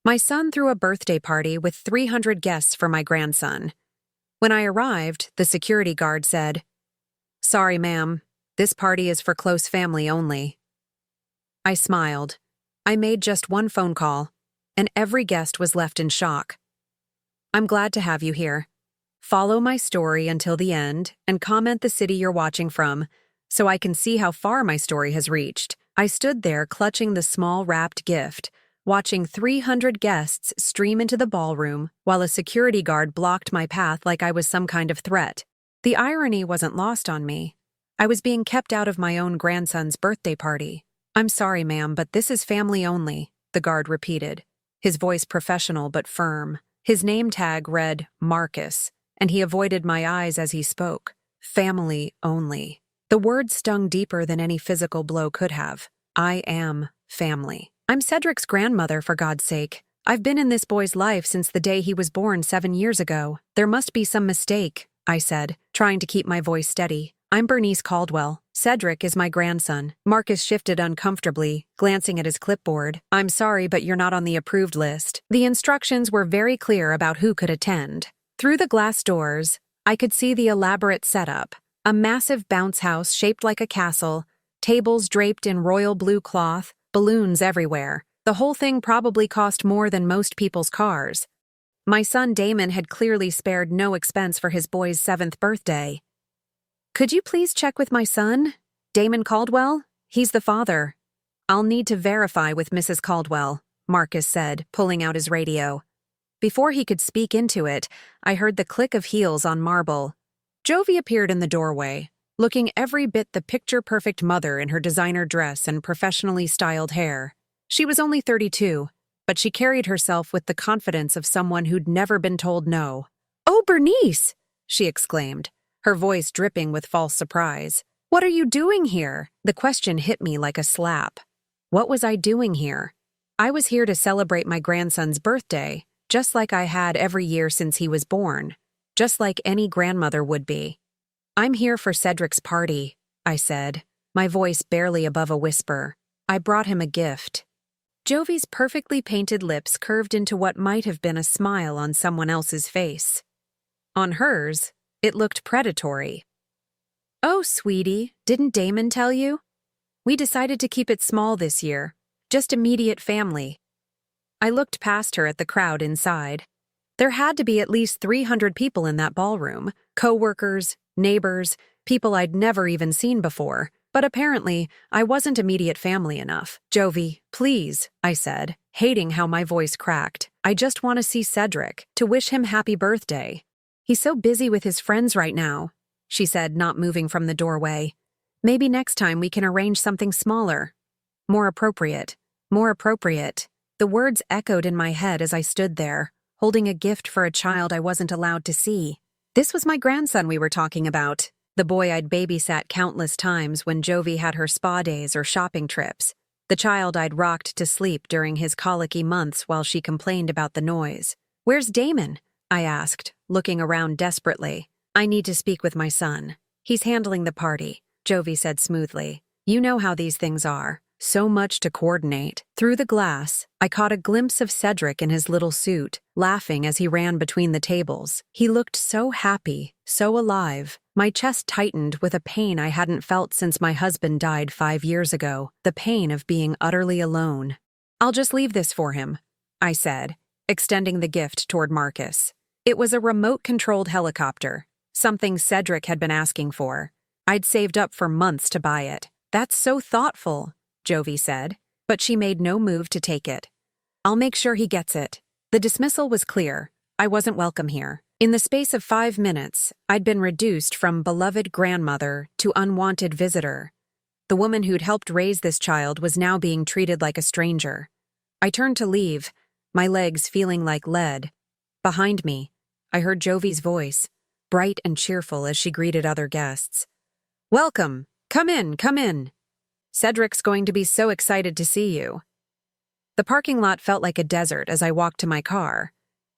My son threw a birthday party with 300 guests for my grandson. When I arrived, the security guard said, "Sorry, ma'am, this party is for close family only." I smiled. I made just one phone call, and every guest was left in shock. "I'm glad to have you here. Follow my story until the end and comment the city you're watching from, so I can see how far my story has reached." I stood there clutching the small wrapped gift, watching 300 guests stream into the ballroom while a security guard blocked my path like I was some kind of threat. The irony wasn't lost on me. I was being kept out of my own grandson's birthday party. "I'm sorry, ma'am, but this is family only," the guard repeated, his voice professional but firm. His name tag read Marcus, and he avoided my eyes as he spoke. Family only. The word stung deeper than any physical blow could have. I am family. "I'm Cedric's grandmother, for God's sake. I've been in this boy's life since the day he was born 7 years ago. There must be some mistake," I said, trying to keep my voice steady. "I'm Bernice Caldwell. Cedric is my grandson." Marcus shifted uncomfortably, glancing at his clipboard. "I'm sorry, but you're not on the approved list." The instructions were very clear about who could attend. Through the glass doors, I could see the elaborate setup. A massive bounce house shaped like a castle, tables draped in royal blue cloth, balloons everywhere. The whole thing probably cost more than most people's cars. My son Damon had clearly spared no expense for his boy's 7th birthday. "Could you please check with my son? Damon Caldwell? He's the father." "I'll need to verify with Mrs. Caldwell," Marcus said, pulling out his radio. Before he could speak into it, I heard the click of heels on marble. Jovi appeared in the doorway, looking every bit the picture-perfect mother in her designer dress and professionally styled hair. She was only 32, but she carried herself with the confidence of someone who'd never been told no. "Oh, Bernice!" she exclaimed, her voice dripping with false surprise. "What are you doing here?" The question hit me like a slap. What was I doing here? I was here to celebrate my grandson's birthday, just like I had every year since he was born, just like any grandmother would be. "I'm here for Cedric's party," I said, my voice barely above a whisper. "I brought him a gift." Jovi's perfectly painted lips curved into what might have been a smile on someone else's face. On hers, it looked predatory. "Oh, sweetie, didn't Damon tell you? We decided to keep it small this year, just immediate family." I looked past her at the crowd inside. There had to be at least 300 people in that ballroom, co-workers, neighbors, people I'd never even seen before, but apparently I wasn't immediate family enough. "Jovi, please," I said, hating how my voice cracked. "I just want to see Cedric, to wish him happy birthday. He's so busy with his friends right now," she said, not moving from the doorway. "Maybe next time we can arrange something smaller. More appropriate. More appropriate." The words echoed in my head as I stood there, holding a gift for a child I wasn't allowed to see. This was my grandson we were talking about, the boy I'd babysat countless times when Jovi had her spa days or shopping trips, the child I'd rocked to sleep during his colicky months while she complained about the noise. "Where's Damon?" I asked, looking around desperately. "I need to speak with my son. He's handling the party," Jovi said smoothly. "You know how these things are. So much to coordinate." Through the glass, I caught a glimpse of Cedric in his little suit, laughing as he ran between the tables. He looked so happy, so alive. My chest tightened with a pain I hadn't felt since my husband died 5 years ago, the pain of being utterly alone. "I'll just leave this for him," I said, extending the gift toward Marcus. It was a remote-controlled helicopter, something Cedric had been asking for. I'd saved up for months to buy it. "That's so thoughtful," Jovi said, but she made no move to take it. "I'll make sure he gets it." The dismissal was clear. I wasn't welcome here. In the space of 5 minutes, I'd been reduced from beloved grandmother to unwanted visitor. The woman who'd helped raise this child was now being treated like a stranger. I turned to leave, my legs feeling like lead. Behind me, I heard Jovi's voice, bright and cheerful as she greeted other guests. "Welcome! Come in, come in! Cedric's going to be so excited to see you." The parking lot felt like a desert as I walked to my car.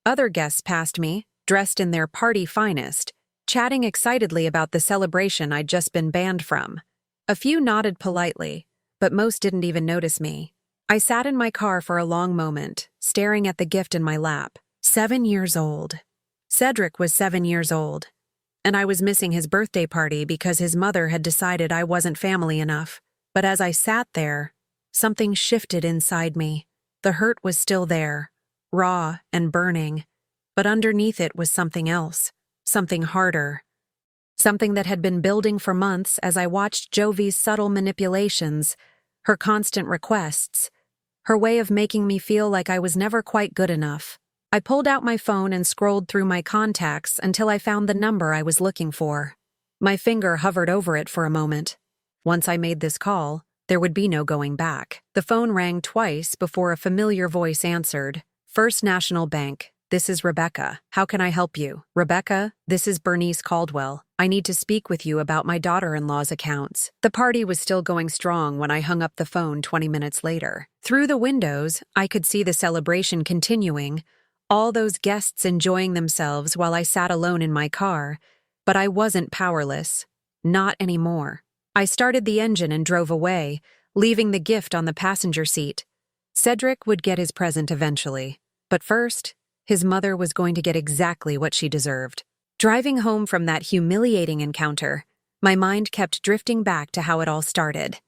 Other guests passed me, dressed in their party finest, chatting excitedly about the celebration I'd just been banned from. A few nodded politely, but most didn't even notice me. I sat in my car for a long moment, staring at the gift in my lap. 7 years old. Cedric was 7 years old, and I was missing his birthday party because his mother had decided I wasn't family enough. But as I sat there, something shifted inside me. The hurt was still there, raw and burning, but underneath it was something else, something harder. Something that had been building for months as I watched Jovi's subtle manipulations, her constant requests, her way of making me feel like I was never quite good enough. I pulled out my phone and scrolled through my contacts until I found the number I was looking for. My finger hovered over it for a moment. Once I made this call, there would be no going back. The phone rang twice before a familiar voice answered. First National Bank. This is Rebecca. How can I help you? Rebecca, this is Bernice Caldwell. I need to speak with you about my daughter-in-law's accounts. The party was still going strong when I hung up the phone 20 minutes later. Through the windows, I could see the celebration continuing, all those guests enjoying themselves while I sat alone in my car, but I wasn't powerless. Not anymore. I started the engine and drove away, leaving the gift on the passenger seat. Cedric would get his present eventually, but first, his mother was going to get exactly what she deserved. Driving home from that humiliating encounter, my mind kept drifting back to how it all started.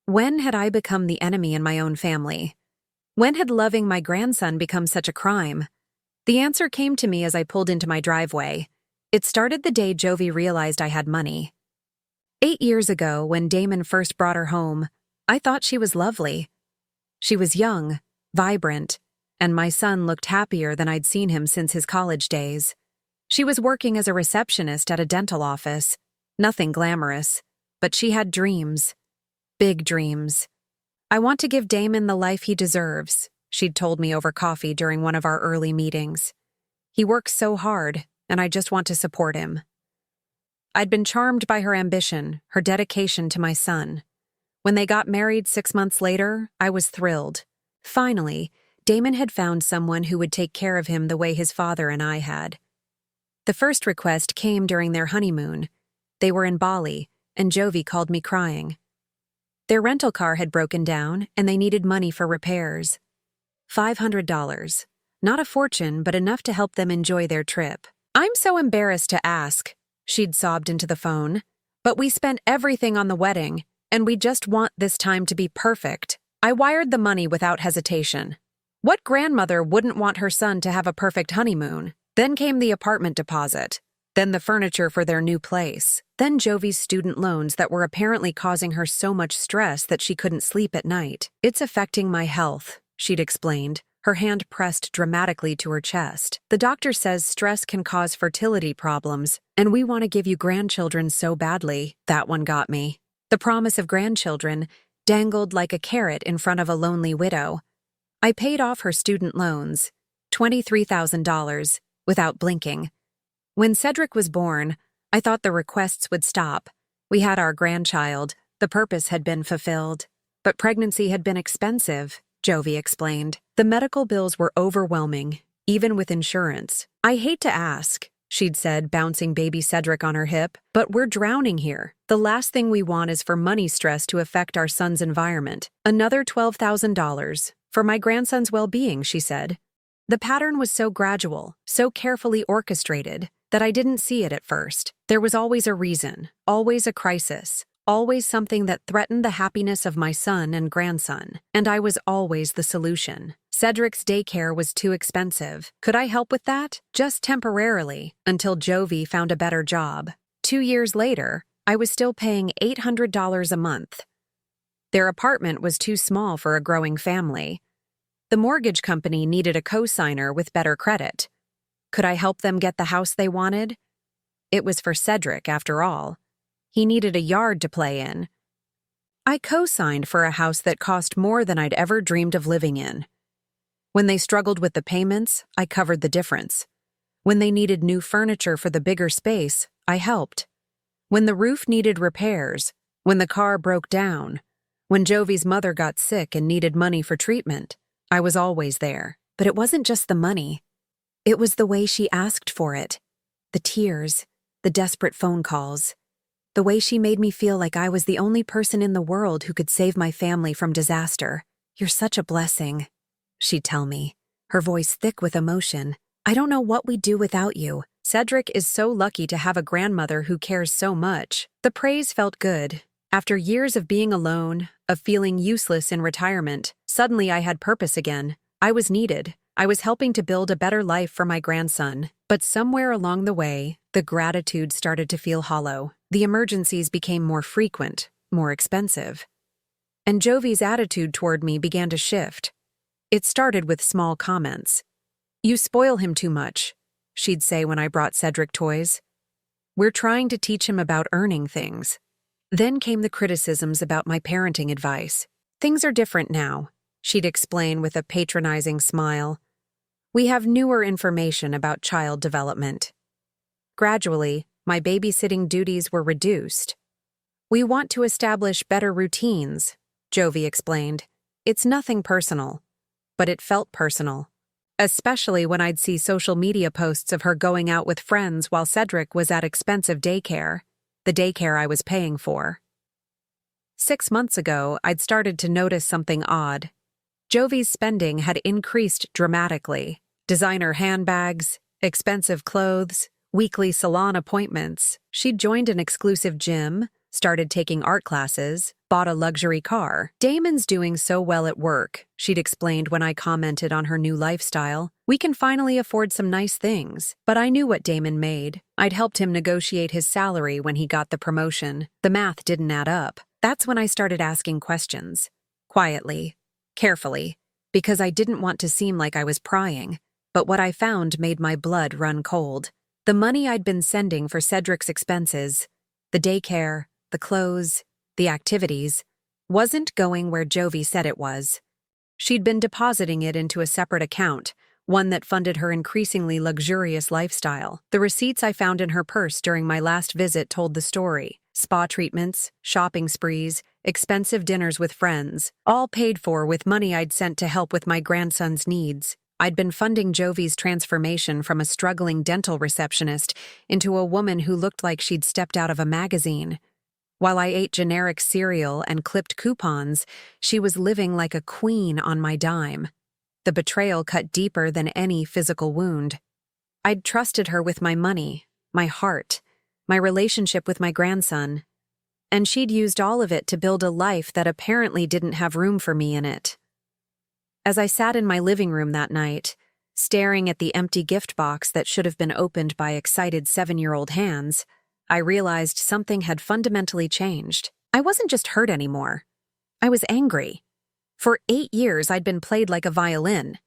When had I become the enemy in my own family? When had loving my grandson become such a crime? The answer came to me as I pulled into my driveway. It started the day Jovi realized I had money. 8 years ago, when Damon first brought her home, I thought she was lovely. She was young, vibrant, and my son looked happier than I'd seen him since his college days. She was working as a receptionist at a dental office. Nothing glamorous, but she had dreams. Big dreams. I want to give Damon the life he deserves, she'd told me over coffee during one of our early meetings. He works so hard, and I just want to support him. I'd been charmed by her ambition, her dedication to my son. When they got married 6 months later, I was thrilled. Finally, Damon had found someone who would take care of him the way his father and I had. The first request came during their honeymoon. They were in Bali, and Jovi called me crying. Their rental car had broken down, and they needed money for repairs. $500. Not a fortune, but enough to help them enjoy their trip. I'm so embarrassed to ask, she'd sobbed into the phone, but we spent everything on the wedding, and we just want this time to be perfect. I wired the money without hesitation. What grandmother wouldn't want her son to have a perfect honeymoon? Then came the apartment deposit, then the furniture for their new place, then Jovi's student loans that were apparently causing her so much stress that she couldn't sleep at night. It's affecting my health, she'd explained, her hand pressed dramatically to her chest. The doctor says stress can cause fertility problems, and we want to give you grandchildren so badly. That one got me. The promise of grandchildren dangled like a carrot in front of a lonely widow. I paid off her student loans, $23,000, without blinking. When Cedric was born, I thought the requests would stop. We had our grandchild. The purpose had been fulfilled. But pregnancy had been expensive, Jovi explained. The medical bills were overwhelming, even with insurance. I hate to ask, she'd said, bouncing baby Cedric on her hip, but we're drowning here. The last thing we want is for money stress to affect our son's environment. Another $12,000 for my grandson's well-being, she said. The pattern was so gradual, so carefully orchestrated, that I didn't see it at first. There was always a reason, always a crisis, always something that threatened the happiness of my son and grandson, and I was always the solution. Cedric's daycare was too expensive. Could I help with that? Just temporarily, until Jovi found a better job. 2 years later, I was still paying $800 a month. Their apartment was too small for a growing family. The mortgage company needed a co-signer with better credit. Could I help them get the house they wanted? It was for Cedric, after all. He needed a yard to play in. I co-signed for a house that cost more than I'd ever dreamed of living in. When they struggled with the payments, I covered the difference. When they needed new furniture for the bigger space, I helped. When the roof needed repairs, when the car broke down, when Jovi's mother got sick and needed money for treatment, I was always there. But it wasn't just the money. It was the way she asked for it. The tears, the desperate phone calls. The way she made me feel like I was the only person in the world who could save my family from disaster. You're such a blessing, she'd tell me. her voice thick with emotion. "I don't know what we'd do without you. Cedric is so lucky to have a grandmother who cares so much." The praise felt good. After years of being alone, of feeling useless in retirement, suddenly I had purpose again. I was needed. I was helping to build a better life for my grandson. But somewhere along the way, the gratitude started to feel hollow. The emergencies became more frequent, more expensive. And Jovi's attitude toward me began to shift. It started with small comments. "You spoil him too much," she'd say when I brought Cedric toys. "We're trying to teach him about earning things." Then came the criticisms about my parenting advice. "Things are different now," she'd explain with a patronizing smile. "We have newer information about child development." Gradually, my babysitting duties were reduced. "We want to establish better routines," Jovi explained. "It's nothing personal." But it felt personal. Especially when I'd see social media posts of her going out with friends while Cedric was at expensive daycare, the daycare I was paying for. 6 months ago, I'd started to notice something odd. Jovi's spending had increased dramatically. Designer handbags, expensive clothes, weekly salon appointments. She'd joined an exclusive gym, started taking art classes, bought a luxury car. "Damon's doing so well at work," she'd explained when I commented on her new lifestyle. "We can finally afford some nice things." But I knew what Damon made. I'd helped him negotiate his salary when he got the promotion. The math didn't add up. That's when I started asking questions. Quietly, carefully, because I didn't want to seem like I was prying. But what I found made my blood run cold. The money I'd been sending for Cedric's expenses, the daycare, the clothes, the activities, wasn't going where Jovi said it was. She'd been depositing it into a separate account, one that funded her increasingly luxurious lifestyle. The receipts I found in her purse during my last visit told the story. Spa treatments, shopping sprees, expensive dinners with friends, all paid for with money I'd sent to help with my grandson's needs. I'd been funding Jovi's transformation from a struggling dental receptionist into a woman who looked like she'd stepped out of a magazine. While I ate generic cereal and clipped coupons, she was living like a queen on my dime. The betrayal cut deeper than any physical wound. I'd trusted her with my money, my heart, my relationship with my grandson, and she'd used all of it to build a life that apparently didn't have room for me in it. As I sat in my living room that night, staring at the empty gift box that should have been opened by excited 7-year-old hands, I realized something had fundamentally changed. I wasn't just hurt anymore. I was angry. For 8 years, I'd been played like a violin.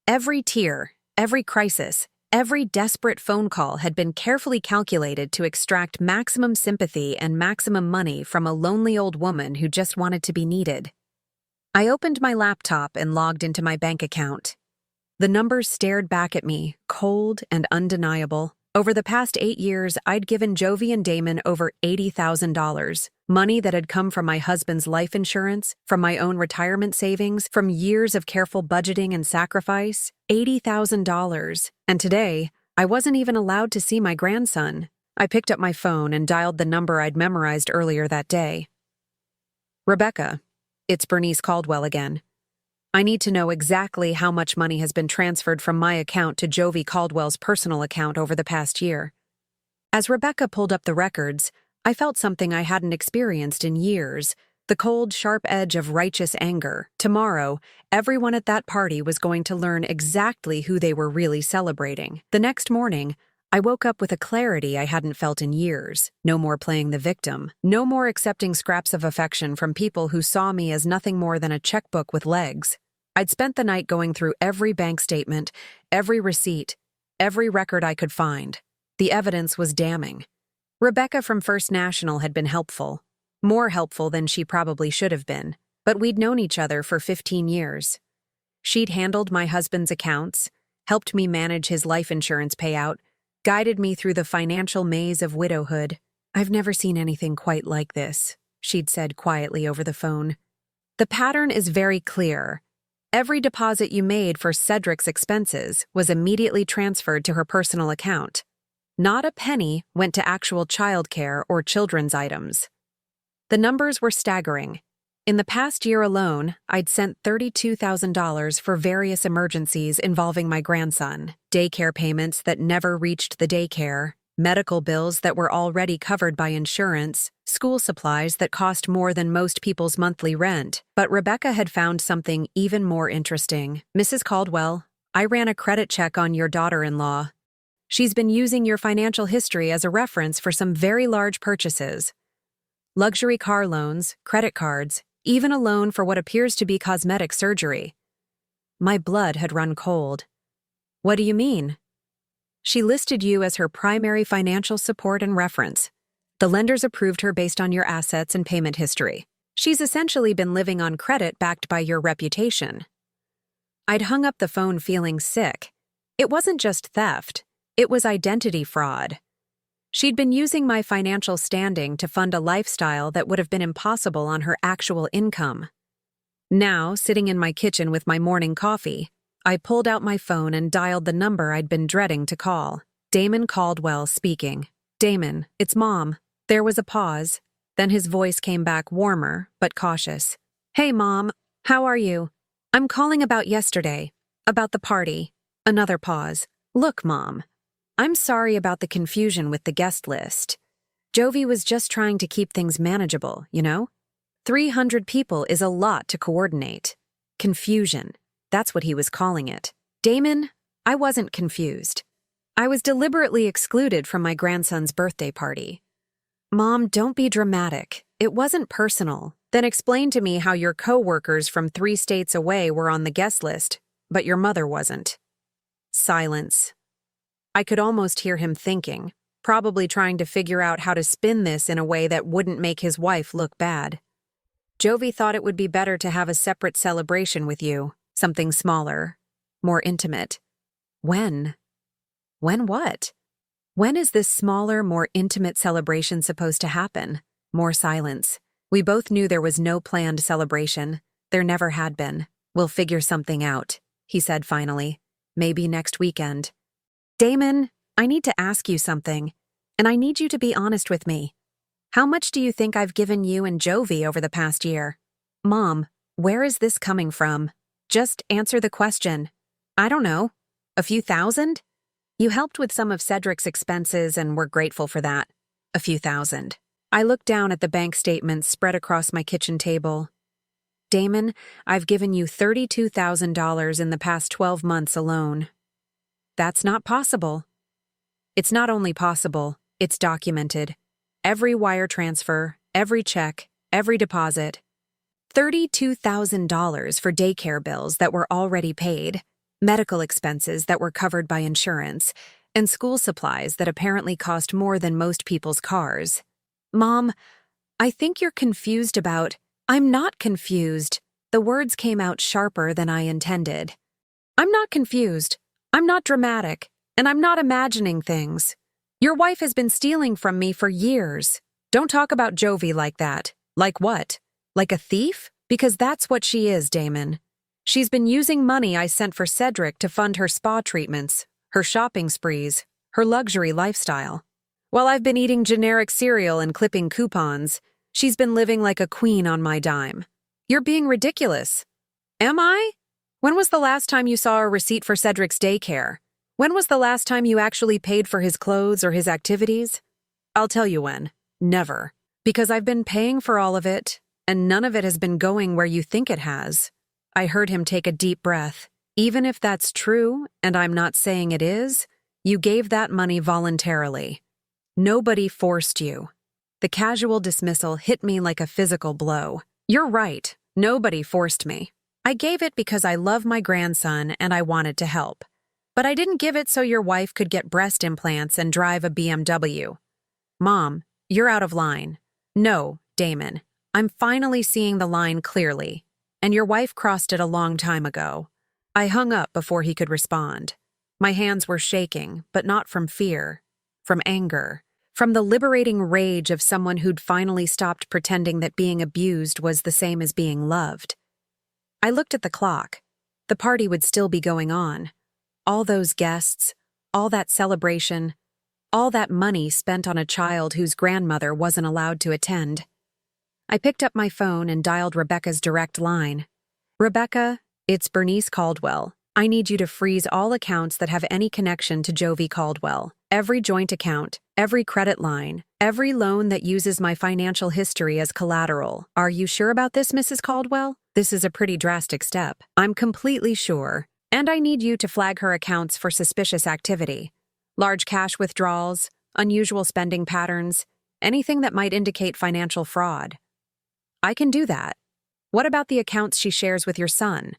Every tear, every crisis, every desperate phone call had been carefully calculated to extract maximum sympathy and maximum money from a lonely old woman who just wanted to be needed. I opened my laptop and logged into my bank account. The numbers stared back at me, cold and undeniable. Over the past 8 years, I'd given Jovi and Damon over $80,000, money that had come from my husband's life insurance, from my own retirement savings, from years of careful budgeting and sacrifice. $80,000. And today, I wasn't even allowed to see my grandson. I picked up my phone and dialed the number I'd memorized earlier that day. "Rebecca, it's Bernice Caldwell again. I need to know exactly how much money has been transferred from my account to Jovi Caldwell's personal account over the past year." As Rebecca pulled up the records, I felt something I hadn't experienced in years, the cold, sharp edge of righteous anger. Tomorrow, everyone at that party was going to learn exactly who they were really celebrating. The next morning, I woke up with a clarity I hadn't felt in years. No more playing the victim. No more accepting scraps of affection from people who saw me as nothing more than a checkbook with legs. I'd spent the night going through every bank statement, every receipt, every record I could find. The evidence was damning. Rebecca from First National had been helpful. More helpful than she probably should have been. But we'd known each other for 15 years. She'd handled my husband's accounts, helped me manage his life insurance payout, guided me through the financial maze of widowhood. "I've never seen anything quite like this," she'd said quietly over the phone. "The pattern is very clear. Every deposit you made for Cedric's expenses was immediately transferred to her personal account. Not a penny went to actual childcare or children's items." The numbers were staggering. In the past year alone, I'd sent $32,000 for various emergencies involving my grandson, daycare payments that never reached the daycare, medical bills that were already covered by insurance, school supplies that cost more than most people's monthly rent. But Rebecca had found something even more interesting. Mrs. Caldwell, I ran a credit check on your daughter-in-law. She's been using your financial history as a reference for some very large purchases. Luxury car loans, credit cards, even a loan for what appears to be cosmetic surgery. My blood had run cold. What do you mean? She listed you as her primary financial support and reference. The lenders approved her based on your assets and payment history. She's essentially been living on credit backed by your reputation. I'd hung up the phone feeling sick. It wasn't just theft, it was identity fraud. She'd been using my financial standing to fund a lifestyle that would have been impossible on her actual income. Now, sitting in my kitchen with my morning coffee, I pulled out my phone and dialed the number I'd been dreading to call. Damon Caldwell speaking. Damon, it's Mom. There was a pause. Then his voice came back warmer, but cautious. Hey, Mom. How are you? I'm calling about yesterday. About the party. Another pause. Look, Mom. I'm sorry about the confusion with the guest list. Jovi was just trying to keep things manageable, you know? 300 people is a lot to coordinate. Confusion. That's what he was calling it. Damon, I wasn't confused. I was deliberately excluded from my grandson's birthday party. Mom, don't be dramatic. It wasn't personal. Then explain to me how your co-workers from 3 states away were on the guest list, but your mother wasn't. Silence. I could almost hear him thinking, probably trying to figure out how to spin this in a way that wouldn't make his wife look bad. Jovi thought it would be better to have a separate celebration with you, something smaller, more intimate. When? When what? When is this smaller, more intimate celebration supposed to happen? More silence. We both knew there was no planned celebration. There never had been. We'll figure something out, he said finally. Maybe next weekend. Damon, I need to ask you something, and I need you to be honest with me. How much do you think I've given you and Jovi over the past year? Mom, where is this coming from? Just answer the question. I don't know. A few thousand? You helped with some of Cedric's expenses and we're grateful for that. A few thousand. I looked down at the bank statements spread across my kitchen table. Damon, I've given you $32,000 in the past 12 months alone. That's not possible. It's not only possible, it's documented. Every wire transfer, every check, every deposit. $32,000 for daycare bills that were already paid, medical expenses that were covered by insurance, and school supplies that apparently cost more than most people's cars. Mom, I think you're confused about— I'm not confused. The words came out sharper than I intended. I'm not confused. I'm not dramatic, and I'm not imagining things. Your wife has been stealing from me for years. Don't talk about Jovi like that. Like what? Like a thief? Because that's what she is, Damon. She's been using money I sent for Cedric to fund her spa treatments, her shopping sprees, her luxury lifestyle. While I've been eating generic cereal and clipping coupons, she's been living like a queen on my dime. You're being ridiculous. Am I? When was the last time you saw a receipt for Cedric's daycare? When was the last time you actually paid for his clothes or his activities? I'll tell you when. Never. Because I've been paying for all of it, and none of it has been going where you think it has. I heard him take a deep breath. Even if that's true, and I'm not saying it is, you gave that money voluntarily. Nobody forced you. The casual dismissal hit me like a physical blow. You're right. Nobody forced me. I gave it because I love my grandson and I wanted to help. But I didn't give it so your wife could get breast implants and drive a BMW. Mom, you're out of line. No, Damon. I'm finally seeing the line clearly. And your wife crossed it a long time ago. I hung up before he could respond. My hands were shaking, but not from fear. From anger. From the liberating rage of someone who'd finally stopped pretending that being abused was the same as being loved. I looked at the clock. The party would still be going on. All those guests, all that celebration, all that money spent on a child whose grandmother wasn't allowed to attend. I picked up my phone and dialed Rebecca's direct line. Rebecca, it's Bernice Caldwell. I need you to freeze all accounts that have any connection to Jovi Caldwell. Every joint account, every credit line, every loan that uses my financial history as collateral. Are you sure about this, Mrs. Caldwell? This is a pretty drastic step. I'm completely sure. And I need you to flag her accounts for suspicious activity. Large cash withdrawals, unusual spending patterns, anything that might indicate financial fraud. I can do that. What about the accounts she shares with your son?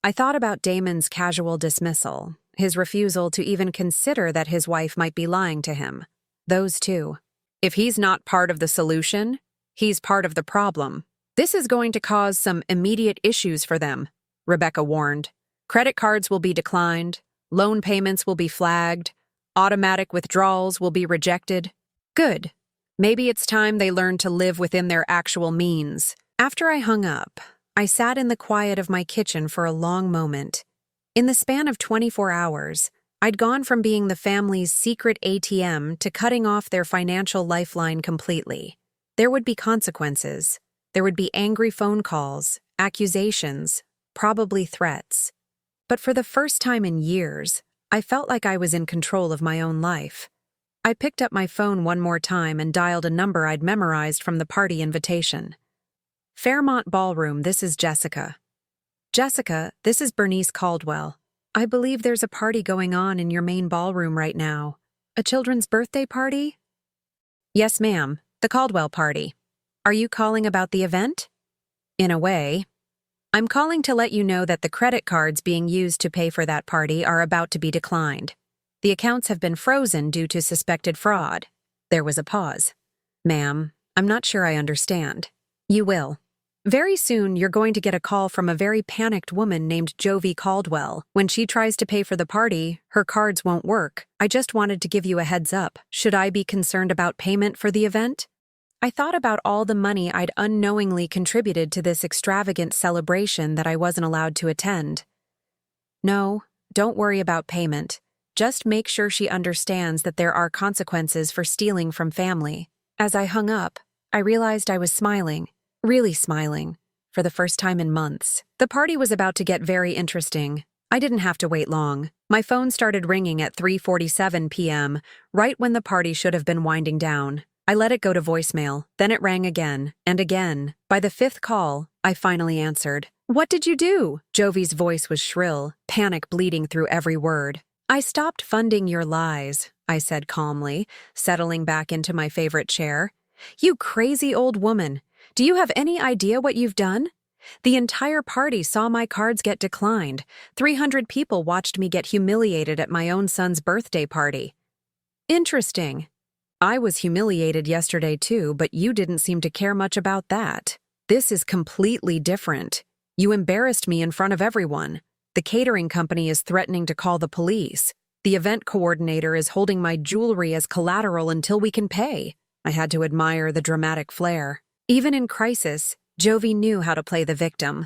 I thought about Damon's casual dismissal, his refusal to even consider that his wife might be lying to him. Those two. If he's not part of the solution, he's part of the problem. This is going to cause some immediate issues for them, Rebecca warned. Credit cards will be declined, loan payments will be flagged, automatic withdrawals will be rejected. Good. Maybe it's time they learn to live within their actual means. After I hung up, I sat in the quiet of my kitchen for a long moment. In the span of 24 hours, I'd gone from being the family's secret ATM to cutting off their financial lifeline completely. There would be consequences. There would be angry phone calls, accusations, probably threats. But for the first time in years, I felt like I was in control of my own life. I picked up my phone one more time and dialed a number I'd memorized from the party invitation. Fairmont Ballroom, this is Jessica. Jessica, this is Bernice Caldwell. I believe there's a party going on in your main ballroom right now. A children's birthday party? Yes, ma'am, the Caldwell party. Are you calling about the event? In a way. I'm calling to let you know that the credit cards being used to pay for that party are about to be declined. The accounts have been frozen due to suspected fraud. There was a pause. Ma'am, I'm not sure I understand. You will. Very soon, you're going to get a call from a very panicked woman named Jovi Caldwell. When she tries to pay for the party, her cards won't work. I just wanted to give you a heads up. Should I be concerned about payment for the event? I thought about all the money I'd unknowingly contributed to this extravagant celebration that I wasn't allowed to attend. No, don't worry about payment. Just make sure she understands that there are consequences for stealing from family. As I hung up, I realized I was smiling. Really smiling, for the first time in months. The party was about to get very interesting. I didn't have to wait long. My phone started ringing at 3:47 p.m., right when the party should have been winding down. I let it go to voicemail, then it rang again, and again. By the fifth call, I finally answered. What did you do? Jovi's voice was shrill, panic bleeding through every word. I stopped funding your lies, I said calmly, settling back into my favorite chair. You crazy old woman. Do you have any idea what you've done? The entire party saw my cards get declined. 300 people watched me get humiliated at my own son's birthday party. Interesting. I was humiliated yesterday too, but you didn't seem to care much about that. This is completely different. You embarrassed me in front of everyone. The catering company is threatening to call the police. The event coordinator is holding my jewelry as collateral until we can pay. I had to admire the dramatic flair. Even in crisis, Jovi knew how to play the victim.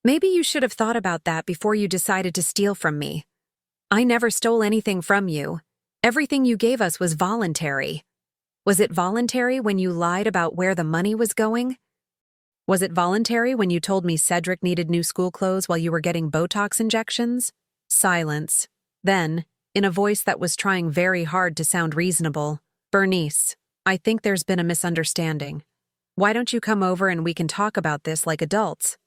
Maybe you should have thought about that before you decided to steal from me. I never stole anything from you. Everything you gave us was voluntary. Was it voluntary when you lied about where the money was going? Was it voluntary when you told me Cedric needed new school clothes while you were getting Botox injections? Silence. Then, in a voice that was trying very hard to sound reasonable, Bernice, I think there's been a misunderstanding. Why don't you come over and we can talk about this like adults?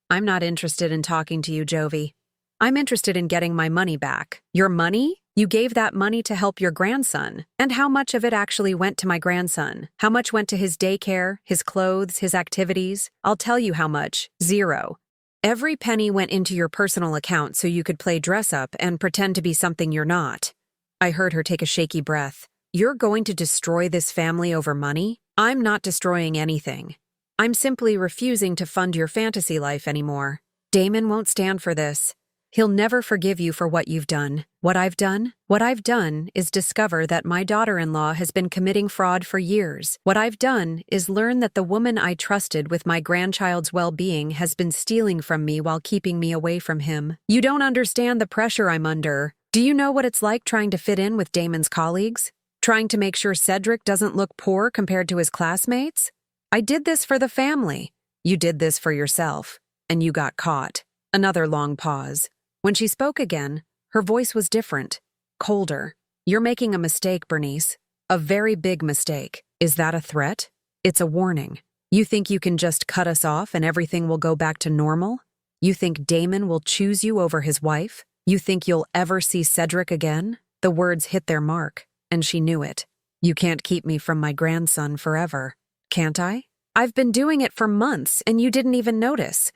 I'm not interested in talking to you, Jovi. I'm interested in getting my money back. Your money? You gave that money to help your grandson. And how much of it actually went to my grandson? How much went to his daycare, his clothes, his activities? I'll tell you how much. 0. Every penny went into your personal account so you could play dress up and pretend to be something you're not. I heard her take a shaky breath. You're going to destroy this family over money? I'm not destroying anything. I'm simply refusing to fund your fantasy life anymore. Damon won't stand for this. He'll never forgive you for what you've done. What I've done? What I've done is discover that my daughter-in-law has been committing fraud for years. What I've done is learn that the woman I trusted with my grandchild's well-being has been stealing from me while keeping me away from him. You don't understand the pressure I'm under. Do you know what it's like trying to fit in with Damon's colleagues? Trying to make sure Cedric doesn't look poor compared to his classmates? I did this for the family. You did this for yourself, and you got caught. Another long pause. When she spoke again, her voice was different, colder. You're making a mistake, Bernice. A very big mistake. Is that a threat? It's a warning. You think you can just cut us off and everything will go back to normal? You think Damon will choose you over his wife? You think you'll ever see Cedric again? The words hit their mark, and she knew it. You can't keep me from my grandson forever. Can't I? I've been doing it for months, and you didn't even notice.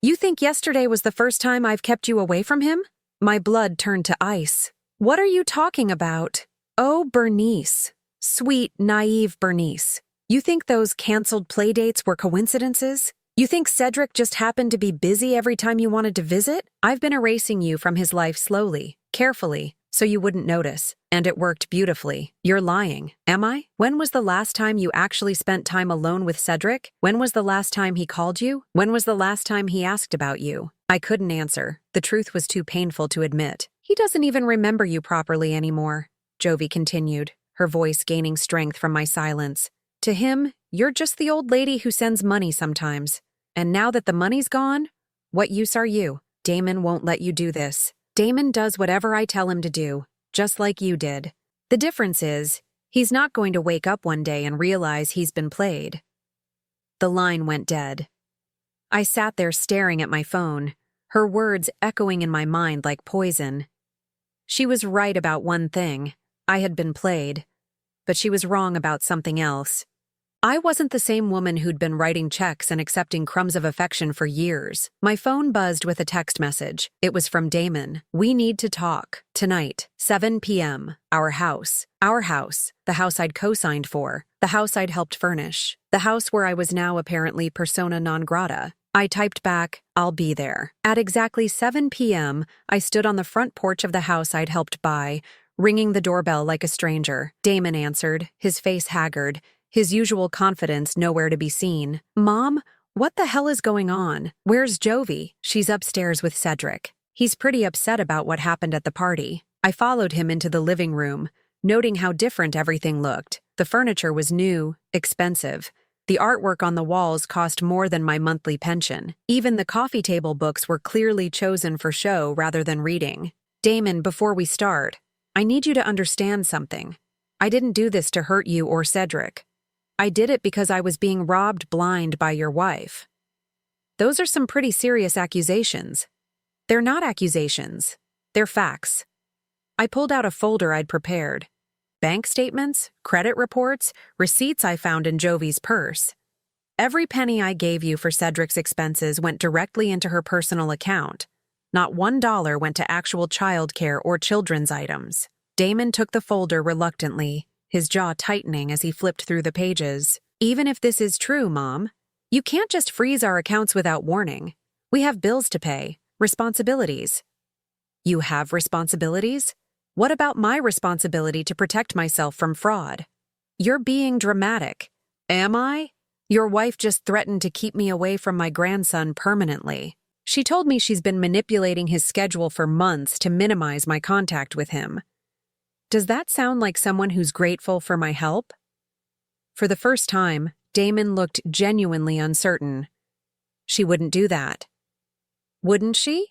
You think yesterday was the first time I've kept you away from him? My blood turned to ice. What are you talking about? Oh, Bernice. Sweet, naive Bernice. You think those canceled playdates were coincidences? You think Cedric just happened to be busy every time you wanted to visit? I've been erasing you from his life slowly, carefully, so you wouldn't notice. And it worked beautifully. You're lying, am I? When was the last time you actually spent time alone with Cedric? When was the last time he called you? When was the last time he asked about you? I couldn't answer. The truth was too painful to admit. He doesn't even remember you properly anymore, Jovi continued, her voice gaining strength from my silence. To him, you're just the old lady who sends money sometimes. And now that the money's gone, what use are you? Damon won't let you do this. Damon does whatever I tell him to do, just like you did. The difference is, he's not going to wake up one day and realize he's been played. The line went dead. I sat there staring at my phone, her words echoing in my mind like poison. She was right about one thing. I had been played. But she was wrong about something else. I wasn't the same woman who'd been writing checks and accepting crumbs of affection for years. My phone buzzed with a text message. It was from Damon. We need to talk. Tonight, 7 p.m. Our house. Our house. The house I'd co-signed for. The house I'd helped furnish. The house where I was now apparently persona non grata. I typed back, I'll be there. At exactly 7 p.m., I stood on the front porch of the house I'd helped buy, ringing the doorbell like a stranger. Damon answered, his face haggard, his usual confidence nowhere to be seen. Mom, what the hell is going on? Where's Jovi? She's upstairs with Cedric. He's pretty upset about what happened at the party. I followed him into the living room, noting how different everything looked. The furniture was new, expensive. The artwork on the walls cost more than my monthly pension. Even the coffee table books were clearly chosen for show rather than reading. Damon, before we start, I need you to understand something. I didn't do this to hurt you or Cedric. I did it because I was being robbed blind by your wife. Those are some pretty serious accusations. They're not accusations. They're facts. I pulled out a folder I'd prepared. Bank statements, credit reports, receipts I found in Jovi's purse. Every penny I gave you for Cedric's expenses went directly into her personal account. Not $1 went to actual childcare or children's items. Damon took the folder reluctantly, his jaw tightening as he flipped through the pages. Even if this is true, Mom, you can't just freeze our accounts without warning. We have bills to pay, responsibilities. You have responsibilities? What about my responsibility to protect myself from fraud? You're being dramatic. Am I? Your wife just threatened to keep me away from my grandson permanently. She told me she's been manipulating his schedule for months to minimize my contact with him. Does that sound like someone who's grateful for my help? For the first time, Damon looked genuinely uncertain. She wouldn't do that. Wouldn't she?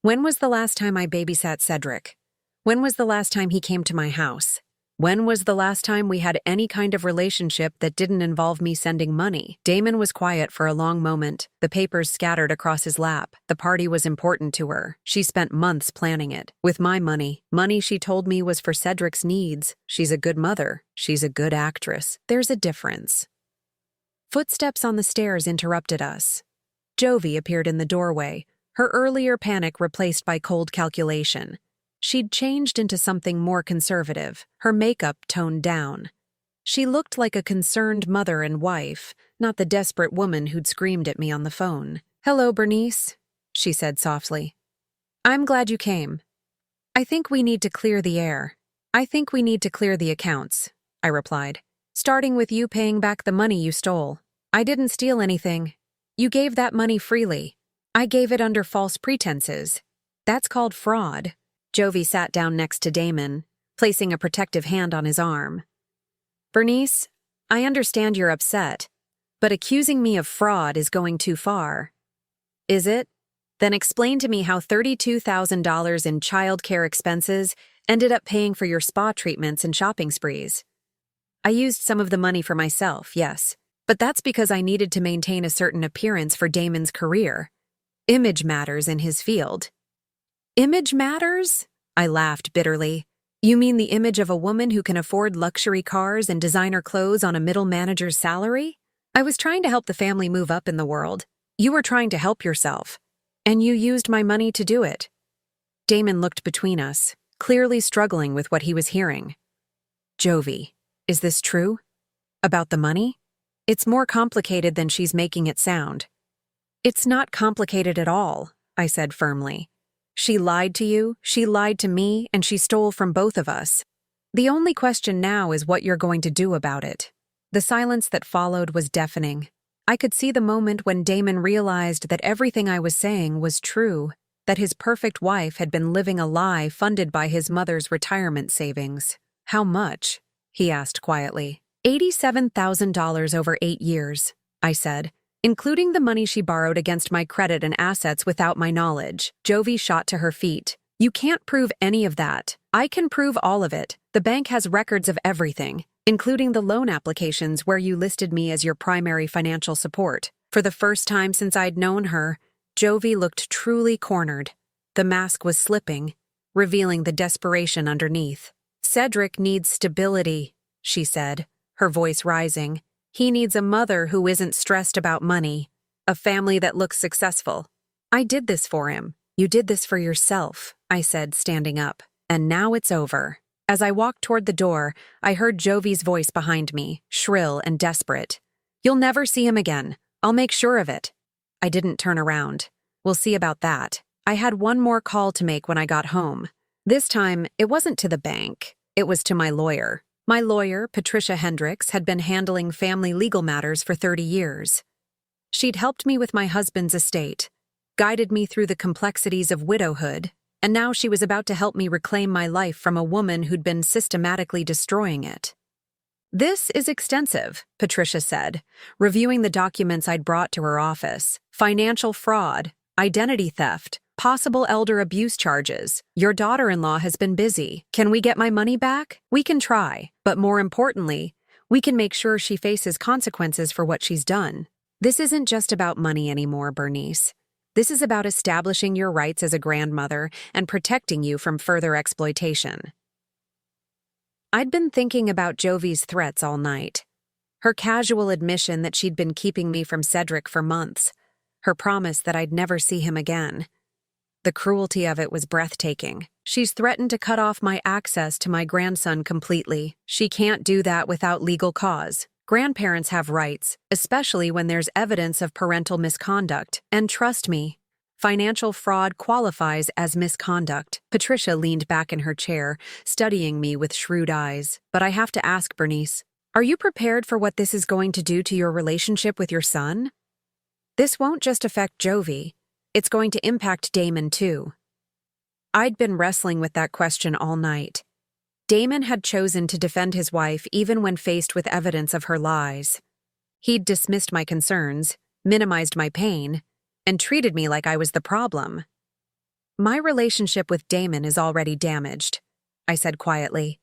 When was the last time I babysat Cedric? When was the last time he came to my house? When was the last time we had any kind of relationship that didn't involve me sending money? Damon was quiet for a long moment, the papers scattered across his lap. The party was important to her. She spent months planning it. With my money. Money she told me was for Cedric's needs. She's a good mother. She's a good actress. There's a difference. Footsteps on the stairs interrupted us. Jovi appeared in the doorway, her earlier panic replaced by cold calculation. She'd changed into something more conservative, her makeup toned down. She looked like a concerned mother and wife, not the desperate woman who'd screamed at me on the phone. "Hello, Bernice," she said softly. "I'm glad you came. I think we need to clear the air. I think we need to clear the accounts," I replied, "starting with you paying back the money you stole. I didn't steal anything. You gave that money freely. I gave it under false pretenses. That's called fraud." Jovi sat down next to Damon, placing a protective hand on his arm. "Bernice, I understand you're upset. But accusing me of fraud is going too far. Is it? Then explain to me how $32,000 in childcare expenses ended up paying for your spa treatments and shopping sprees. I used some of the money for myself, yes, but that's because I needed to maintain a certain appearance for Damon's career. Image matters in his field. Image matters? I laughed bitterly. You mean the image of a woman who can afford luxury cars and designer clothes on a middle manager's salary? I was trying to help the family move up in the world. You were trying to help yourself. And you used my money to do it. Damon looked between us, clearly struggling with what he was hearing. Jovi, is this true? About the money? It's more complicated than she's making it sound. It's not complicated at all, I said firmly. She lied to you, she lied to me, and she stole from both of us. The only question now is what you're going to do about it. The silence that followed was deafening. I could see the moment when Damon realized that everything I was saying was true, that his perfect wife had been living a lie funded by his mother's retirement savings. How much? He asked quietly. $87,000 over 8 years, I said, including the money she borrowed against my credit and assets without my knowledge. Jovi shot to her feet. You can't prove any of that. I can prove all of it. The bank has records of everything, including the loan applications where you listed me as your primary financial support. For the first time since I'd known her, Jovi looked truly cornered. The mask was slipping, revealing the desperation underneath. Cedric needs stability, she said, her voice rising. He needs a mother who isn't stressed about money, a family that looks successful. I did this for him. You did this for yourself, I said, standing up. And now it's over. As I walked toward the door, I heard Jovi's voice behind me, shrill and desperate. You'll never see him again. I'll make sure of it. I didn't turn around. We'll see about that. I had one more call to make when I got home. This time, it wasn't to the bank. It was to my lawyer. My lawyer, Patricia Hendricks, had been handling family legal matters for 30 years. She'd helped me with my husband's estate, guided me through the complexities of widowhood, and now she was about to help me reclaim my life from a woman who'd been systematically destroying it. This is extensive, Patricia said, reviewing the documents I'd brought to her office. Financial fraud, identity theft, possible elder abuse charges. Your daughter-in-law has been busy. Can we get my money back? We can try, but more importantly, we can make sure she faces consequences for what she's done. This isn't just about money anymore, Bernice. This is about establishing your rights as a grandmother and protecting you from further exploitation. I'd been thinking about Jovi's threats all night. Her casual admission that she'd been keeping me from Cedric for months. Her promise that I'd never see him again. The cruelty of it was breathtaking. She's threatened to cut off my access to my grandson completely. She can't do that without legal cause. Grandparents have rights, especially when there's evidence of parental misconduct. And trust me, financial fraud qualifies as misconduct. Patricia leaned back in her chair, studying me with shrewd eyes. But I have to ask, Bernice, are you prepared for what this is going to do to your relationship with your son? This won't just affect Jovi. It's going to impact Damon, too. I'd been wrestling with that question all night. Damon had chosen to defend his wife even when faced with evidence of her lies. He'd dismissed my concerns, minimized my pain, and treated me like I was the problem. My relationship with Damon is already damaged, I said quietly.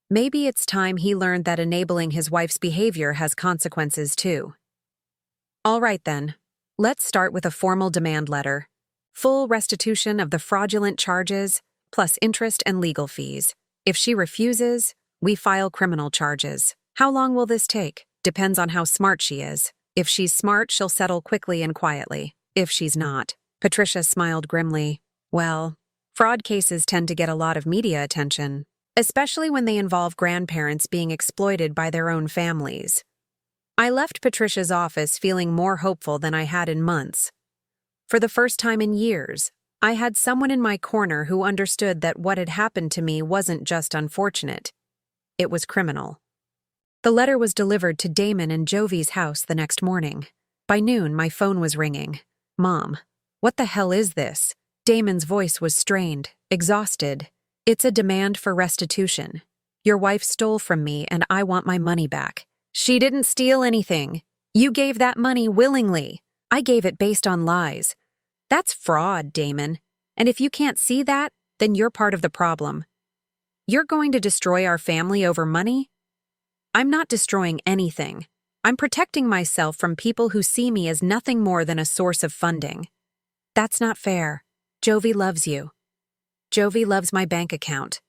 Maybe it's time he learned that enabling his wife's behavior has consequences too. All right then, let's start with a formal demand letter. Full restitution of the fraudulent charges, plus interest and legal fees. If she refuses, we file criminal charges. How long will this take? Depends on how smart she is. If she's smart, she'll settle quickly and quietly. If she's not. Patricia smiled grimly. Well, fraud cases tend to get a lot of media attention, especially when they involve grandparents being exploited by their own families. I left Patricia's office feeling more hopeful than I had in months. For the first time in years, I had someone in my corner who understood that what had happened to me wasn't just unfortunate. It was criminal. The letter was delivered to Damon and Jovi's house the next morning. By noon, my phone was ringing. Mom, what the hell is this? Damon's voice was strained, exhausted. It's a demand for restitution. Your wife stole from me and I want my money back. She didn't steal anything. You gave that money willingly. I gave it based on lies. That's fraud, Damon. And if you can't see that, then you're part of the problem. You're going to destroy our family over money? I'm not destroying anything. I'm protecting myself from people who see me as nothing more than a source of funding. That's not fair. Jovi loves you. Jovi loves my bank account.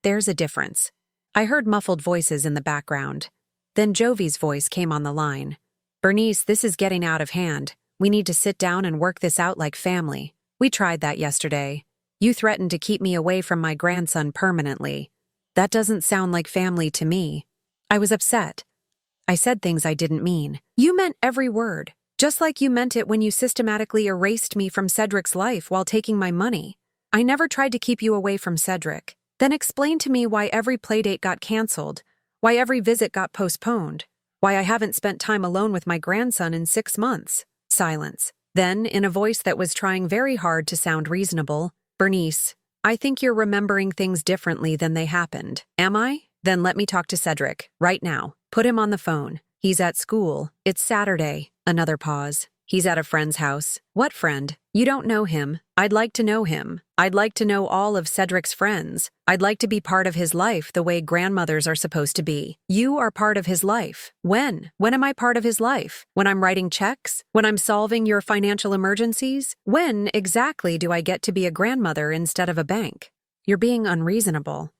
There's a difference. I heard muffled voices in the background. Then Jovi's voice came on the line. Bernice, this is getting out of hand. We need to sit down and work this out like family. We tried that yesterday. You threatened to keep me away from my grandson permanently. That doesn't sound like family to me. I was upset. I said things I didn't mean. You meant every word, just like you meant it when you systematically erased me from Cedric's life while taking my money. I never tried to keep you away from Cedric. Then explain to me why every playdate got canceled, why every visit got postponed, why I haven't spent time alone with my grandson in 6 months. Silence. Then, in a voice that was trying very hard to sound reasonable, Bernice, I think you're remembering things differently than they happened. Am I? Then let me talk to Cedric, right now. Put him on the phone. He's at school. It's Saturday. Another pause. He's at a friend's house. What friend? You don't know him. I'd like to know him. I'd like to know all of Cedric's friends. I'd like to be part of his life the way grandmothers are supposed to be. You are part of his life. When? When am I part of his life? When I'm writing checks? When I'm solving your financial emergencies? When exactly do I get to be a grandmother instead of a bank? You're being unreasonable.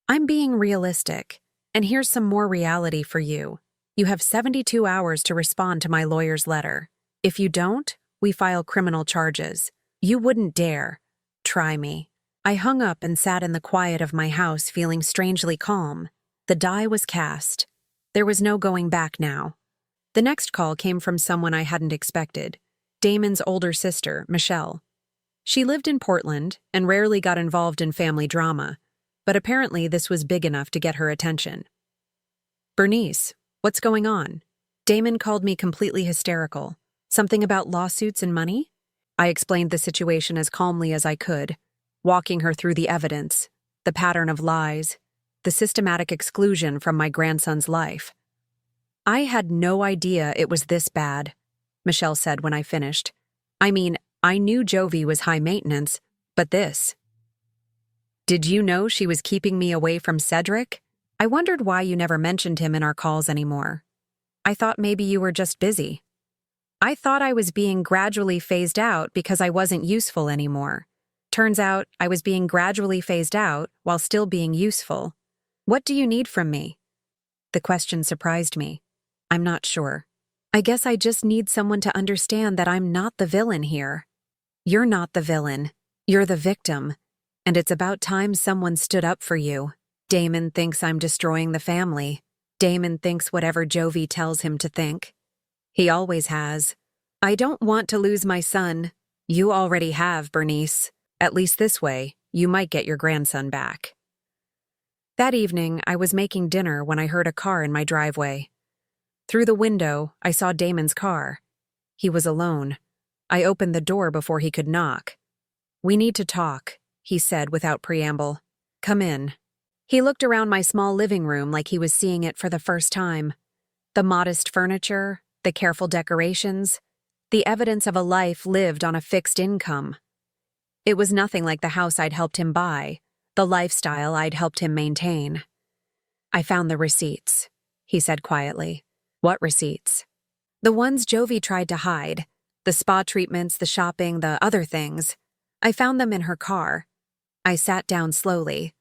I'm being realistic. And here's some more reality for you. You have 72 hours to respond to my lawyer's letter. If you don't, we file criminal charges. You wouldn't dare. Try me. I hung up and sat in the quiet of my house feeling strangely calm. The die was cast. There was no going back now. The next call came from someone I hadn't expected. Damon's older sister, Michelle. She lived in Portland and rarely got involved in family drama, but apparently this was big enough to get her attention. Bernice, what's going on? Damon called me completely hysterical. Something about lawsuits and money? I explained the situation as calmly as I could, walking her through the evidence, the pattern of lies, the systematic exclusion from my grandson's life. I had no idea it was this bad, Michelle said when I finished. I mean, I knew Jovi was high maintenance, but this. Did you know she was keeping me away from Cedric? I wondered why you never mentioned him in our calls anymore. I thought maybe you were just busy. I thought I was being gradually phased out because I wasn't useful anymore. Turns out I was being gradually phased out while still being useful. What do you need from me? The question surprised me. I'm not sure. I guess I just need someone to understand that I'm not the villain here. You're not the villain. You're the victim. And it's about time someone stood up for you. Damon thinks I'm destroying the family. Damon thinks whatever Jovi tells him to think. He always has. I don't want to lose my son. You already have, Bernice. At least this way, you might get your grandson back. That evening, I was making dinner when I heard a car in my driveway. Through the window, I saw Damon's car. He was alone. I opened the door before he could knock. We need to talk, he said without preamble. Come in. He looked around my small living room like he was seeing it for the first time. The modest furniture, the careful decorations, the evidence of a life lived on a fixed income. It was nothing like the house I'd helped him buy, the lifestyle I'd helped him maintain. I found the receipts, he said quietly. What receipts? The ones Jovi tried to hide, the spa treatments, the shopping, the other things. I found them in her car. I sat down slowly.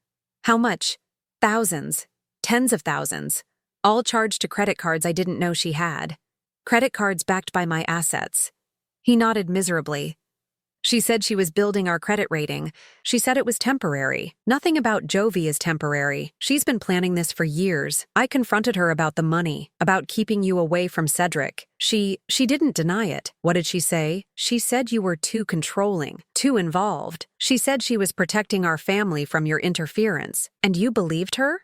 How much? Thousands. Tens of thousands. All charged to credit cards I didn't know she had. Credit cards backed by my assets. He nodded miserably. She said she was building our credit rating. She said it was temporary. Nothing about Jovi is temporary. She's been planning this for years. I confronted her about the money, about keeping you away from Cedric. She didn't deny it. What did she say? She said you were too controlling, too involved. She said she was protecting our family from your interference. And you believed her?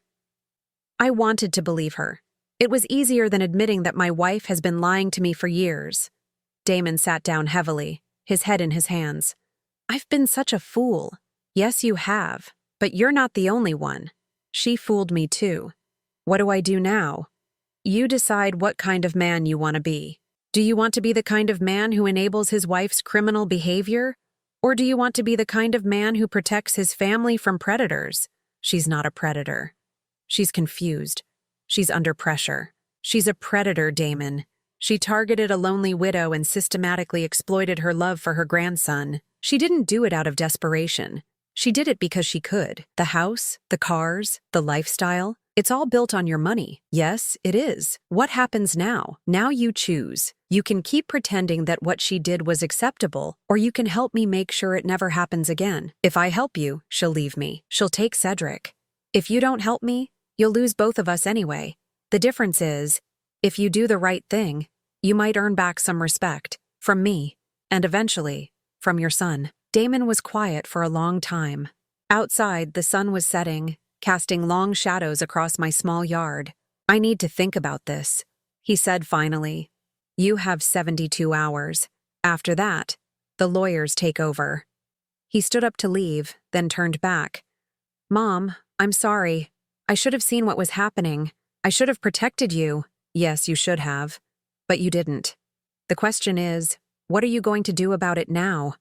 I wanted to believe her. It was easier than admitting that my wife has been lying to me for years. Damon sat down heavily, his head in his hands. I've been such a fool. Yes, you have, but you're not the only one. She fooled me too. What do I do now? You decide what kind of man you want to be. Do you want to be the kind of man who enables his wife's criminal behavior? Or do you want to be the kind of man who protects his family from predators? She's not a predator. She's confused. She's under pressure. She's a predator, Damon. She targeted a lonely widow and systematically exploited her love for her grandson. She didn't do it out of desperation. She did it because she could. The house, the cars, the lifestyle, it's all built on your money. Yes, it is. What happens now? Now you choose. You can keep pretending that what she did was acceptable, or you can help me make sure it never happens again. If I help you, she'll leave me. She'll take Cedric. If you don't help me, you'll lose both of us anyway. The difference is, if you do the right thing, you might earn back some respect from me, and eventually, from your son. Damon was quiet for a long time. Outside, the sun was setting, casting long shadows across my small yard. I need to think about this, he said finally. You have 72 hours. After that, the lawyers take over. He stood up to leave, then turned back. Mom, I'm sorry. I should have seen what was happening. I should have protected you. Yes, you should have. But you didn't. The question is, what are you going to do about it now?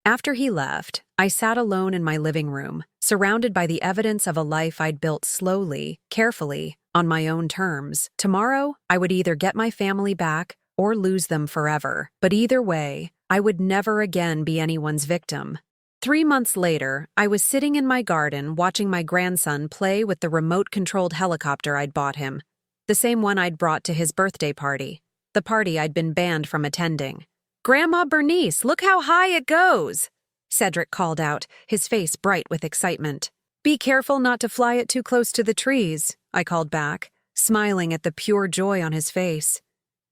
After he left, I sat alone in my living room, surrounded by the evidence of a life I'd built slowly, carefully, on my own terms. Tomorrow, I would either get my family back or lose them forever. But either way, I would never again be anyone's victim. 3 months later, I was sitting in my garden watching my grandson play with the remote-controlled helicopter I'd bought him, the same one I'd brought to his birthday party, the party I'd been banned from attending. Grandma Bernice, look how high it goes, Cedric called out, his face bright with excitement. Be careful not to fly it too close to the trees, I called back, smiling at the pure joy on his face.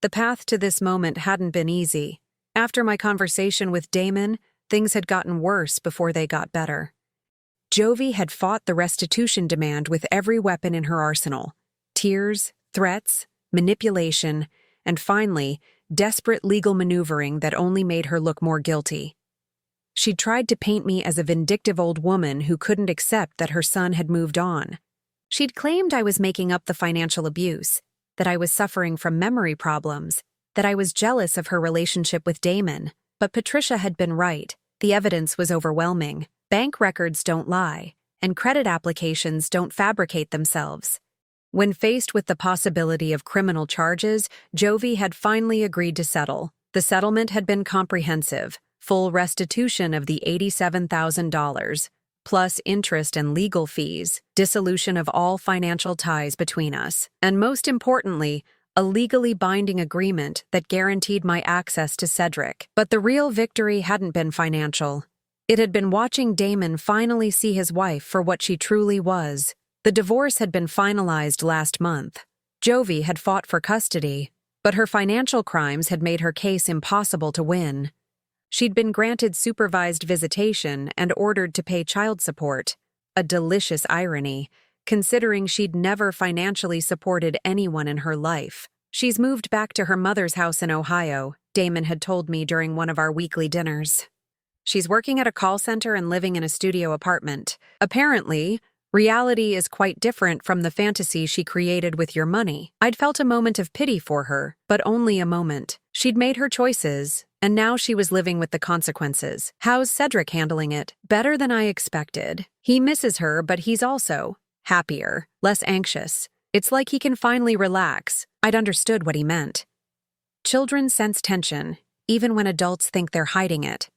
The path to this moment hadn't been easy. After my conversation with Damon, things had gotten worse before they got better. Jovi had fought the restitution demand with every weapon in her arsenal. Tears, threats, manipulation, and finally, desperate legal maneuvering that only made her look more guilty. She'd tried to paint me as a vindictive old woman who couldn't accept that her son had moved on. She'd claimed I was making up the financial abuse, that I was suffering from memory problems, that I was jealous of her relationship with Damon. But Patricia had been right. The evidence was overwhelming. Bank records don't lie, and credit applications don't fabricate themselves. When faced with the possibility of criminal charges, Jovi had finally agreed to settle. The settlement had been comprehensive, full restitution of the $87,000, plus interest and legal fees, dissolution of all financial ties between us, and most importantly, a legally binding agreement that guaranteed my access to Cedric. But the real victory hadn't been financial. It had been watching Damon finally see his wife for what she truly was. The divorce had been finalized last month. Jovi had fought for custody, but her financial crimes had made her case impossible to win. She'd been granted supervised visitation and ordered to pay child support, a delicious irony, considering she'd never financially supported anyone in her life. She's moved back to her mother's house in Ohio, Damon had told me during one of our weekly dinners. She's working at a call center and living in a studio apartment. Apparently, reality is quite different from the fantasy she created with your money. I'd felt a moment of pity for her, but only a moment. She'd made her choices, and now she was living with the consequences. How's Cedric handling it? Better than I expected. He misses her, but he's also happier, less anxious. It's like he can finally relax. I'd understood what he meant. Children sense tension, even when adults think they're hiding it.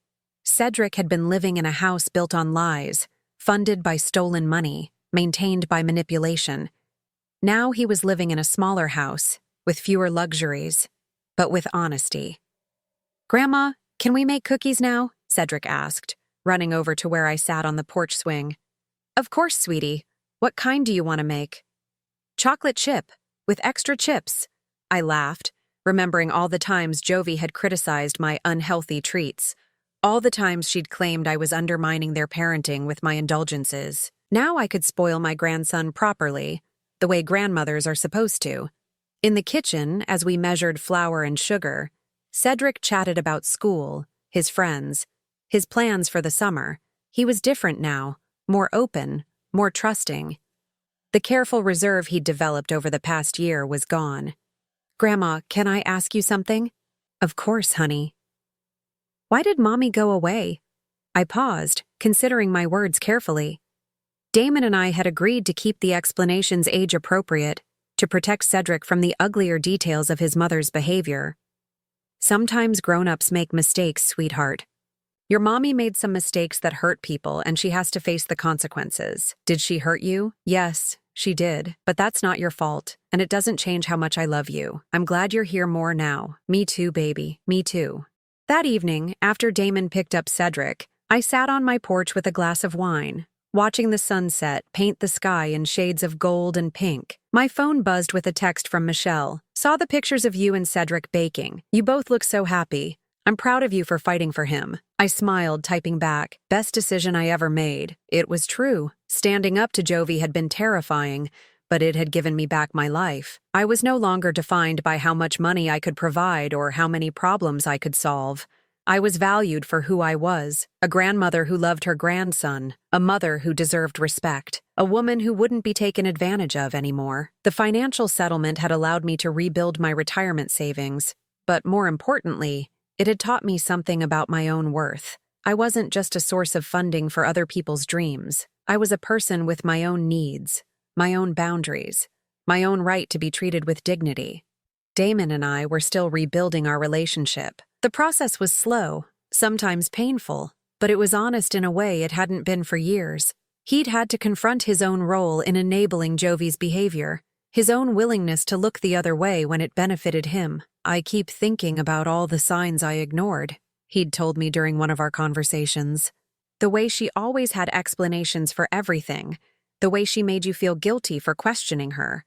Cedric had been living in a house built on lies, funded by stolen money, maintained by manipulation. Now he was living in a smaller house, with fewer luxuries, but with honesty. Grandma, can we make cookies now? Cedric asked, running over to where I sat on the porch swing. Of course, sweetie. What kind do you want to make? Chocolate chip, with extra chips. I laughed, remembering all the times Jovi had criticized my unhealthy treats. All the times she'd claimed I was undermining their parenting with my indulgences. Now I could spoil my grandson properly, the way grandmothers are supposed to. In the kitchen, as we measured flour and sugar, Cedric chatted about school, his friends, his plans for the summer. He was different now, more open, more trusting. The careful reserve he'd developed over the past year was gone. Grandma, can I ask you something? Of course, honey. Why did Mommy go away? I paused, considering my words carefully. Damon and I had agreed to keep the explanations age-appropriate, to protect Cedric from the uglier details of his mother's behavior. Sometimes grown-ups make mistakes, sweetheart. Your mommy made some mistakes that hurt people, and she has to face the consequences. Did she hurt you? Yes, she did. But that's not your fault, and it doesn't change how much I love you. I'm glad you're here more now. Me too, baby. Me too. That evening, after Damon picked up Cedric, I sat on my porch with a glass of wine, watching the sunset paint the sky in shades of gold and pink. My phone buzzed with a text from Michelle. Saw the pictures of you and Cedric baking. You both look so happy. I'm proud of you for fighting for him. I smiled, typing back. Best decision I ever made. It was true. Standing up to Jovi had been terrifying, but it had given me back my life. I was no longer defined by how much money I could provide or how many problems I could solve. I was valued for who I was, a grandmother who loved her grandson, a mother who deserved respect, a woman who wouldn't be taken advantage of anymore. The financial settlement had allowed me to rebuild my retirement savings, but more importantly, it had taught me something about my own worth. I wasn't just a source of funding for other people's dreams. I was a person with my own needs, my own boundaries, my own right to be treated with dignity. Damon and I were still rebuilding our relationship. The process was slow, sometimes painful, but it was honest in a way it hadn't been for years. He'd had to confront his own role in enabling Jovi's behavior, his own willingness to look the other way when it benefited him. I keep thinking about all the signs I ignored, he'd told me during one of our conversations. The way she always had explanations for everything, the way she made you feel guilty for questioning her.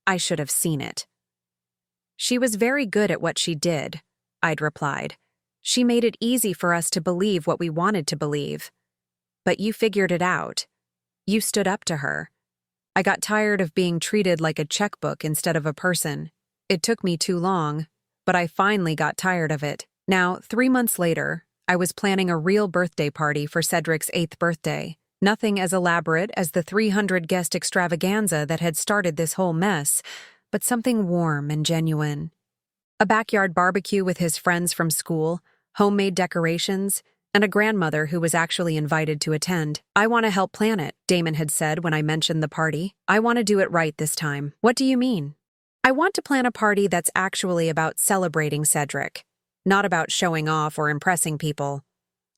I should have seen it. She was very good at what she did, I'd replied. She made it easy for us to believe what we wanted to believe. But you figured it out. You stood up to her. I got tired of being treated like a checkbook instead of a person. It took me too long, but I finally got tired of it. Now, 3 months later, I was planning a real birthday party for Cedric's 8th birthday. Nothing as elaborate as the 300-guest extravaganza that had started this whole mess, but something warm and genuine. A backyard barbecue with his friends from school, homemade decorations, and a grandmother who was actually invited to attend. I want to help plan it, Damon had said when I mentioned the party. I want to do it right this time. What do you mean? I want to plan a party that's actually about celebrating Cedric, not about showing off or impressing people.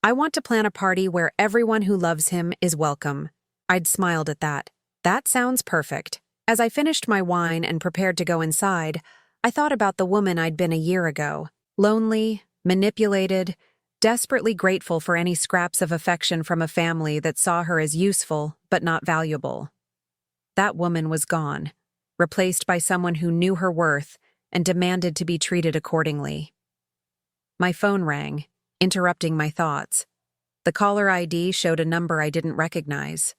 I want to plan a party where everyone who loves him is welcome. I'd smiled at that. That sounds perfect. As I finished my wine and prepared to go inside, I thought about the woman I'd been a year ago. Lonely, manipulated, desperately grateful for any scraps of affection from a family that saw her as useful but not valuable. That woman was gone, replaced by someone who knew her worth and demanded to be treated accordingly. My phone rang, interrupting my thoughts. The caller ID showed a number I didn't recognize.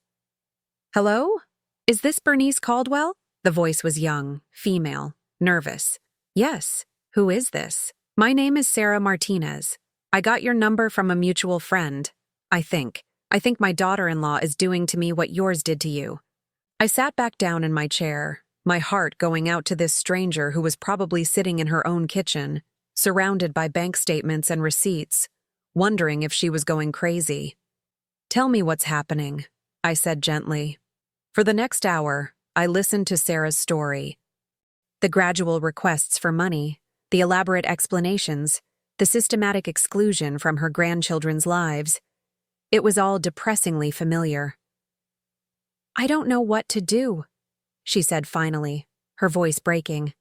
Hello? Is this Bernice Caldwell? The voice was young, female, nervous. Yes. Who is this? My name is Sarah Martinez. I got your number from a mutual friend. I think my daughter-in-law is doing to me what yours did to you. I sat back down in my chair, my heart going out to this stranger who was probably sitting in her own kitchen, surrounded by bank statements and receipts, wondering if she was going crazy. Tell me what's happening, I said gently. For the next hour, I listened to Sarah's story. The gradual requests for money, the elaborate explanations, the systematic exclusion from her grandchildren's lives. It was all depressingly familiar. I don't know what to do, she said finally, her voice breaking.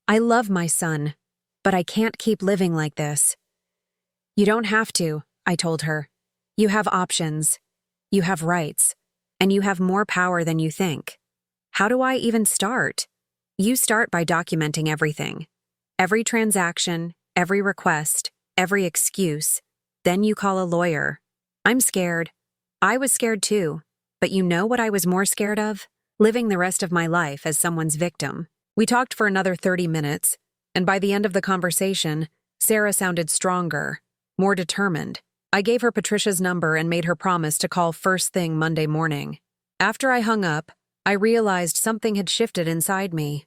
I love my son, but I can't keep living like this. You don't have to, I told her. You have options. You have rights. And you have more power than you think. How do I even start? You start by documenting everything. Every transaction, every request, every excuse. Then you call a lawyer. I'm scared. I was scared too. But you know what I was more scared of? Living the rest of my life as someone's victim. We talked for another 30 minutes, and by the end of the conversation, Sarah sounded stronger, more determined. I gave her Patricia's number and made her promise to call first thing Monday morning. After I hung up, I realized something had shifted inside me.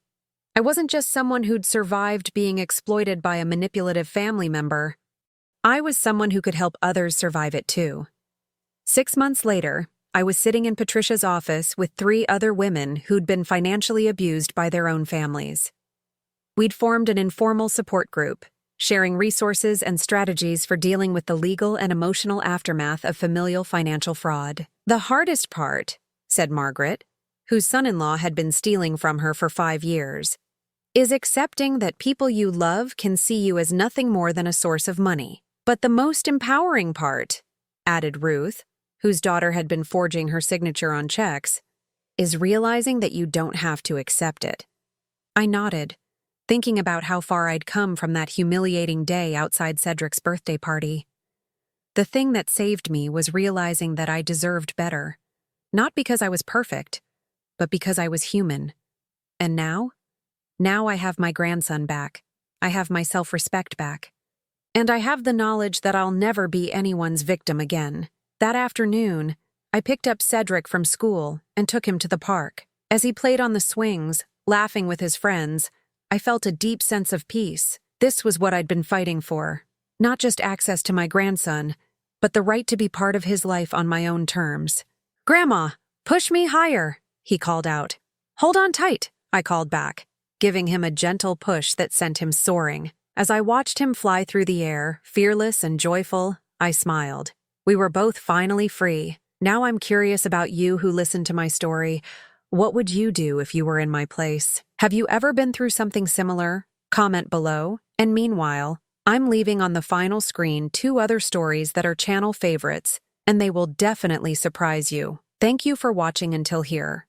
I wasn't just someone who'd survived being exploited by a manipulative family member. I was someone who could help others survive it too. 6 months later, I was sitting in Patricia's office with 3 other women who'd been financially abused by their own families. We'd formed an informal support group, sharing resources and strategies for dealing with the legal and emotional aftermath of familial financial fraud. "The hardest part," said Margaret, whose son-in-law had been stealing from her for 5 years, "is accepting that people you love can see you as nothing more than a source of money. But the most empowering part," added Ruth, whose daughter had been forging her signature on checks, "is realizing that you don't have to accept it." I nodded, thinking about how far I'd come from that humiliating day outside Cedric's birthday party. The thing that saved me was realizing that I deserved better, not because I was perfect, but because I was human. And now? Now I have my grandson back. I have my self-respect back. And I have the knowledge that I'll never be anyone's victim again. That afternoon, I picked up Cedric from school and took him to the park. As he played on the swings, laughing with his friends, I felt a deep sense of peace. This was what I'd been fighting for. Not just access to my grandson, but the right to be part of his life on my own terms. "Grandma, push me higher," he called out. "Hold on tight," I called back, giving him a gentle push that sent him soaring. As I watched him fly through the air, fearless and joyful, I smiled. We were both finally free. Now I'm curious about you who listened to my story. What would you do if you were in my place? Have you ever been through something similar? Comment below. And meanwhile, I'm leaving on the final screen 2 other stories that are channel favorites, and they will definitely surprise you. Thank you for watching until here.